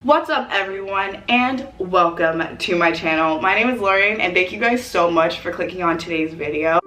What's up everyone, and welcome to my channel. My name is Lauren and thank you guys so much for clicking on today's video.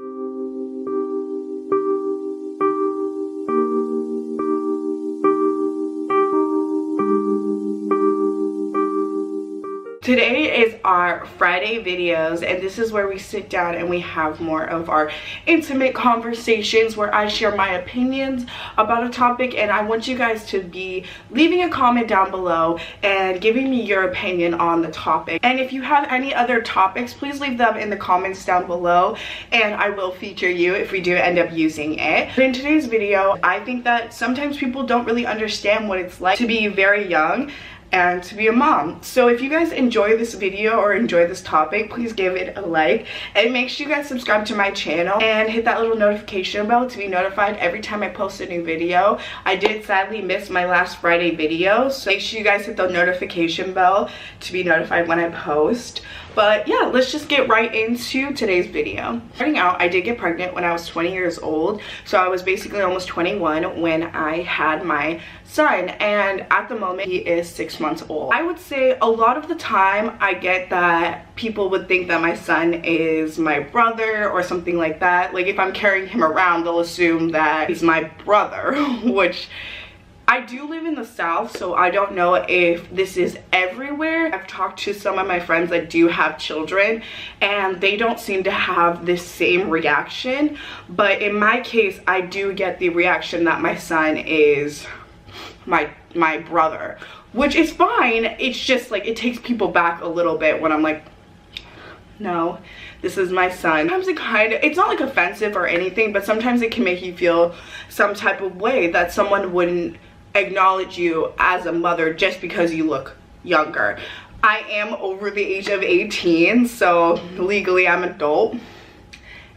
Today is our Friday videos, and this is where we sit down and we have more of our intimate conversations where I share my opinions about a topic, and I want you guys to be leaving a comment down below and giving me your opinion on the topic. And if you have any other topics, please leave them in the comments down below and I will feature you if we do end up using it. In today's video, I think that sometimes people don't really understand what it's like to be very young and to be a mom. So if you guys enjoy this video or enjoy this topic, please give it a like and make sure you guys subscribe to my channel and hit that little notification bell to be notified every time I post a new video. I did sadly miss my last Friday video, so make sure you guys hit the notification bell to be notified when I post. But yeah, let's just get right into today's video. Starting out, I did get pregnant when I was 20 years old. So I was basically almost 21 when I had my son. And at the moment, he is 6 months old. I would say a lot of the time, I get that people would think that my son is my brother or something like that. Like if I'm carrying him around, they'll assume that he's my brother, which I do live in the South, so I don't know if this is everywhere. I've talked to some of my friends that do have children and they don't seem to have this same reaction. But in my case, I do get the reaction that my son is my brother, which is fine. It's just like it takes people back a little bit when I'm like, no, this is my son. Sometimes it's not like offensive or anything, but sometimes it can make you feel some type of way that someone wouldn't acknowledge you as a mother just because you look younger. I am over the age of 18, so legally I'm an adult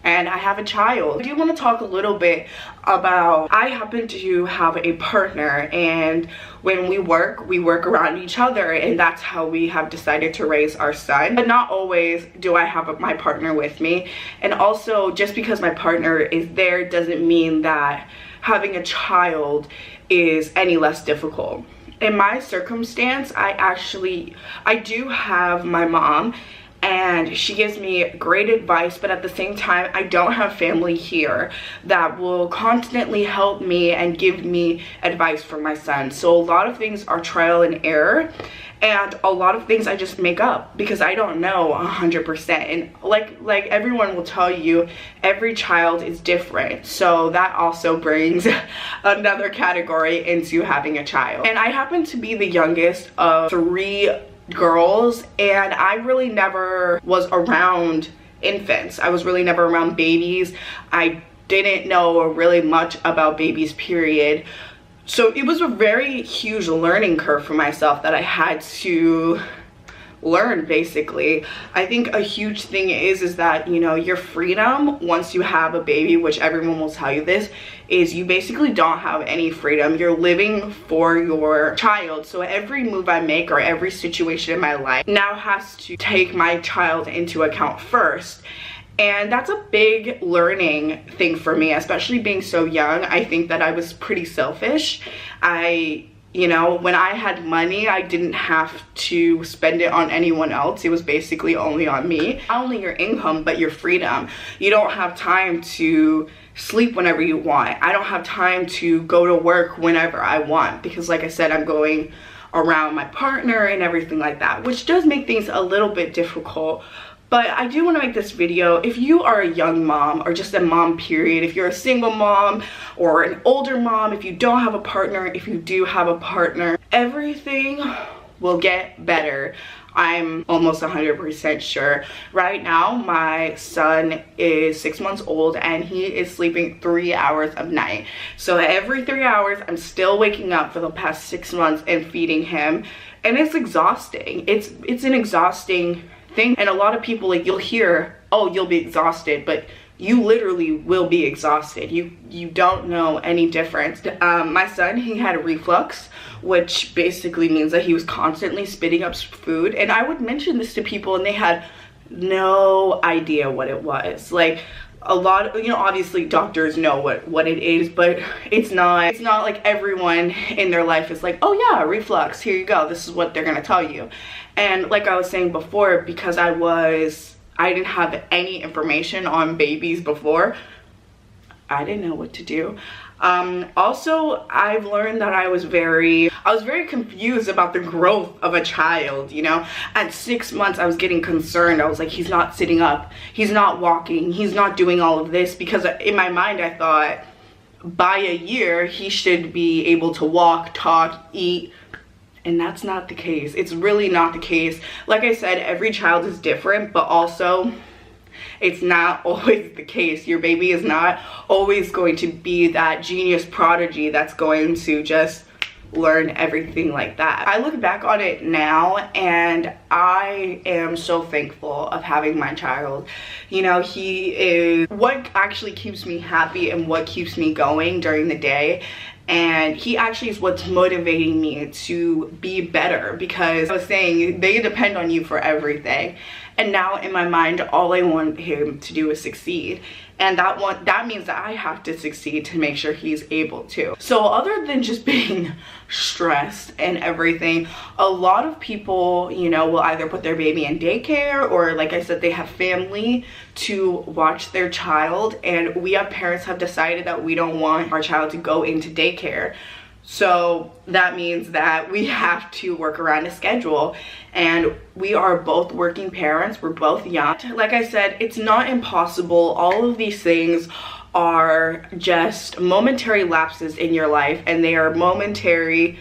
and I have a child. I do want to talk a little bit about, I happen to have a partner, and when we work around each other, and that's how we have decided to raise our son. But not always do I have my partner with me, and also just because my partner is there doesn't mean that having a child is any less difficult. In my circumstance, I do have my mom and she gives me great advice, but at the same time, I don't have family here that will constantly help me and give me advice for my son. So a lot of things are trial and error, and a lot of things I just make up because I don't know 100%. And like everyone will tell you, every child is different. So that also brings another category into having a child. And I happen to be the youngest of 3 girls, and I really never was around infants. I was really never around babies. I didn't know really much about babies, period. So it was a very huge learning curve for myself that I had to learn, basically. I think a huge thing is that, you know, your freedom once you have a baby, which everyone will tell you this, is you basically don't have any freedom. You're living for your child. So every move I make or every situation in my life now has to take my child into account first. And that's a big learning thing for me, especially being so young. I think that I was pretty selfish. You know, when I had money, I didn't have to spend it on anyone else. It was basically only on me. Not only your income, but your freedom. You don't have time to sleep whenever you want. I don't have time to go to work whenever I want because, like I said, I'm going around my partner and everything like that, which does make things a little bit difficult. But I do want to make this video, if you are a young mom or just a mom period, if you're a single mom or an older mom, if you don't have a partner, if you do have a partner, everything will get better. I'm almost 100% sure. Right now, my son is 6 months old and he is sleeping 3 hours a night. So every 3 hours, I'm still waking up for the past 6 months and feeding him. And it's exhausting. It's an exhausting thing. And a lot of people, like, you'll hear, oh, you'll be exhausted, but you literally will be exhausted. You don't know any difference. My son, he had reflux, which basically means that he was constantly spitting up food. And I would mention this to people and they had no idea what it was. Like, a lot of, you know, obviously doctors know what it is, but it's not like everyone in their life is like, oh yeah, reflux, here you go, this is what they're gonna tell you. And like I was saying before, because I didn't have any information on babies before, I didn't know what to do. Also, I've learned that I was very confused about the growth of a child, you know. At 6 months, I was getting concerned. I was like, he's not sitting up, he's not walking, he's not doing all of this, because in my mind, I thought by a year, he should be able to walk, talk, eat, and that's not the case. It's really not the case. Like I said, every child is different, but also it's not always the case. Your baby is not always going to be that genius prodigy that's going to just learn everything like that. I look back on it now and I am so thankful of having my child. You know, he is what actually keeps me happy and what keeps me going during the day. And he actually is what's motivating me to be better, because I was saying they depend on you for everything. And now in my mind, all I want him to do is succeed. And that means that I have to succeed to make sure he's able to. So other than just being stressed and everything, a lot of people, you know, will either put their baby in daycare, or like I said, they have family to watch their child. And we as parents have decided that we don't want our child to go into daycare. So that means that we have to work around a schedule, and we are both working parents. We're both young. Like I said, it's not impossible. All of these things are just momentary lapses in your life, and they are momentary,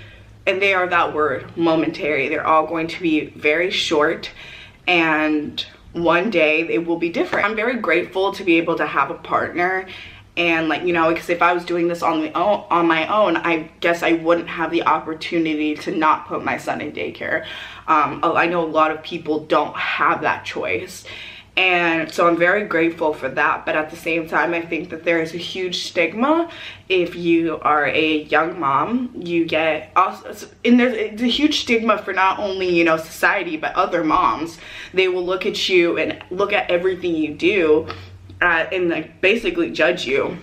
and they are that word, momentary. They're all going to be very short, and one day they will be different. I'm very grateful to be able to have a partner. And like, you know, because if I was doing this on my own, I guess I wouldn't have the opportunity to not put my son in daycare. I know a lot of people don't have that choice. And so I'm very grateful for that. But at the same time, I think that there is a huge stigma if you are a young mom. You get also, and there's a huge stigma for not only, you know, society, but other moms. They will look at you and look at everything you do and like basically judge you.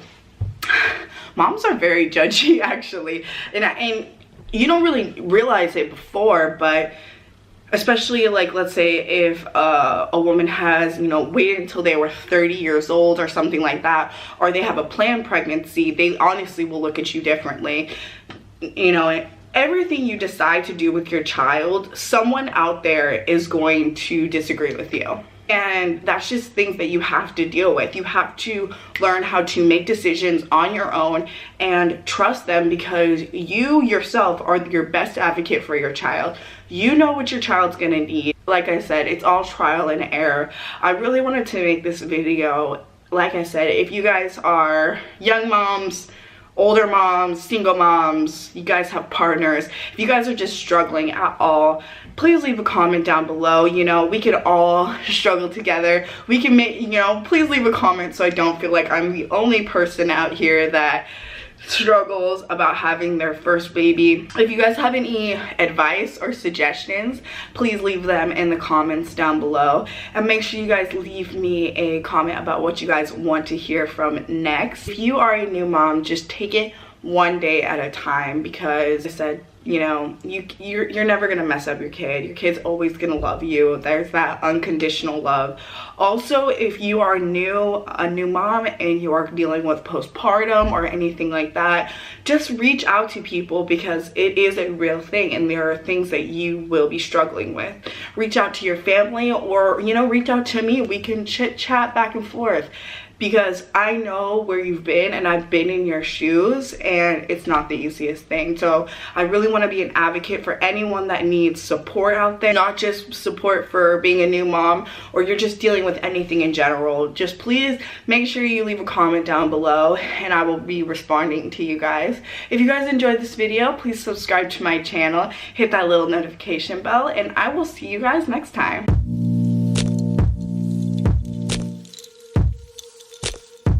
Moms are very judgy, actually, and you don't really realize it before, but especially like, let's say if a woman has, you know, waited until they were 30 years old or something like that, or they have a planned pregnancy, they honestly will look at you differently. You know, everything you decide to do with your child, someone out there is going to disagree with you. And that's just things that you have to deal with. You have to learn how to make decisions on your own and trust them, because you yourself are your best advocate for your child. You know what your child's gonna need. Like I said, it's all trial and error. I really wanted to make this video. Like I said, if you guys are young moms, older moms, single moms, you guys have partners, if you guys are just struggling at all, please leave a comment down below. You know, we could all struggle together. We can make, you know, please leave a comment so I don't feel like I'm the only person out here that struggles about having their first baby. If you guys have any advice or suggestions, please leave them in the comments down below, and make sure you guys leave me a comment about what you guys want to hear from next. If you are a new mom, just take it one day at a time, because I said, you know, you're never gonna mess up your kid. Your kid's always gonna love you. There's that unconditional love. Also, if you are a new mom and you are dealing with postpartum or anything like that, just reach out to people, because it is a real thing and there are things that you will be struggling with. Reach out to your family, or, you know, reach out to me. We can chit chat back and forth, because I know where you've been and I've been in your shoes, and it's not the easiest thing. So I really want to be an advocate for anyone that needs support out there, not just support for being a new mom, or you're just dealing with anything in general. Just please make sure you leave a comment down below and I will be responding to you guys. If you guys enjoyed this video, please subscribe to my channel, hit that little notification bell, and I will see you guys next time.